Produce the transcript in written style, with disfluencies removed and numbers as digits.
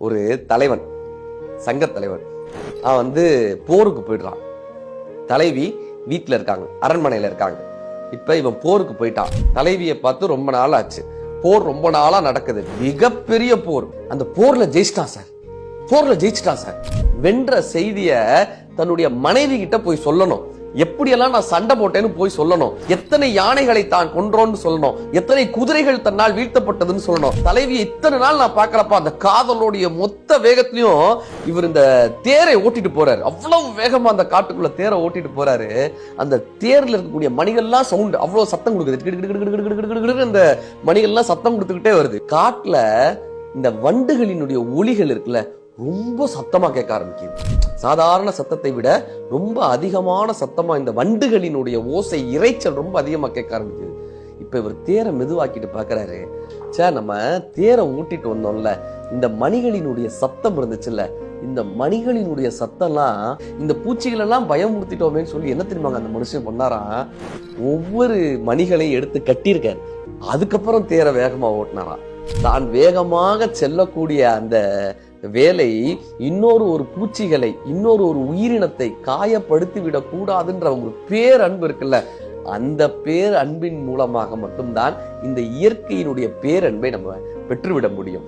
ஒரு தலைவன், சங்க தலைவன், அவன் போருக்கு போயிடுறான். தலைவி வீட்டுல இருக்காங்க, அரண்மனையில இருக்காங்க. இப்ப இவன் போருக்கு போயிட்டான். தலைவியை பார்த்து ரொம்ப நாள் ஆச்சு. போர் ரொம்ப நாளா நடக்குது, மிகப்பெரிய போர். அந்த போர்ல ஜெயிச்சிட்டான் சார், போர்ல ஜெயிச்சிட்டான் சார். வென்ற செய்திய தன்னுடைய மனைவி கிட்ட போய் சொல்லணும். எப்படியெல்லாம் நான் சண்டை போட்டேன்னு போய் சொல்லணும். எத்தனை யானைகளை தான் கொன்றோன்னு சொல்லணும். எத்தனை குதிரைகள் தன்னால் வீழ்த்தப்பட்டதுன்னு சொல்லணும். தலைவியை இத்தனை நாள் நான் பார்க்கறப்ப அந்த காதலோடைய மொத்த வேகத்திலையும் இவர் இந்த தேரை ஓட்டிட்டு போறாரு. அவ்வளவு வேகமா அந்த காட்டுக்குள்ள தேரை ஓட்டிட்டு போறாரு. அந்த தேர்ல இருக்கக்கூடிய மணிகள்லாம் சவுண்ட் அவ்வளவு சத்தம் கொடுக்குது. இந்த மணிகள்லாம் சத்தம் கொடுத்துக்கிட்டே வருது. காட்டுல இந்த வண்டுகளினுடைய ஒலிகள் இருக்குல்ல, ரொம்ப சத்தமா கேட்க ஆரம்பிக்குது. சாதாரண சத்தத்தை விட ரொம்ப அதிகமான சத்தமா இந்த வண்டுகளினுடைய ஓசை, இறைச்சல் ரொம்ப அதிகமா கேட்க ஆரம்பிக்குது. இப்ப இவர் தேரை மெதுவாக்கிட்டு பாக்குறாரு. நம்ம தேரை ஊட்டிட்டு வந்தோம்ல, இந்த மணிகளினுடைய சத்தம் இருந்துச்சுல்ல, இந்த மணிகளினுடைய சத்தம்லாம் இந்த பூச்சிகள் எல்லாம் பயமுறுத்திட்டோமேன்னு சொல்லி என்ன தெரியுமாங்க அந்த மனுஷன் பண்ணாராம், ஒவ்வொரு மணிகளையும் எடுத்து கட்டியிருக்காரு. அதுக்கப்புறம் தேரை வேகமா ஓட்டினாராம். தான் வேகமாக செல்லக்கூடிய அந்த வேலை ஒரு பூச்சிகளை, ஒரு உயிரினத்தை காயப்படுத்தி விடக் கூடாதுன்ற ஒரு பேரன்பு இருக்குல்ல, அந்த பேரன்பின் மூலமாக மட்டும்தான் இந்த இயற்கையினுடைய பேரன்பை நம்ம பெற்றுவிட முடியும்.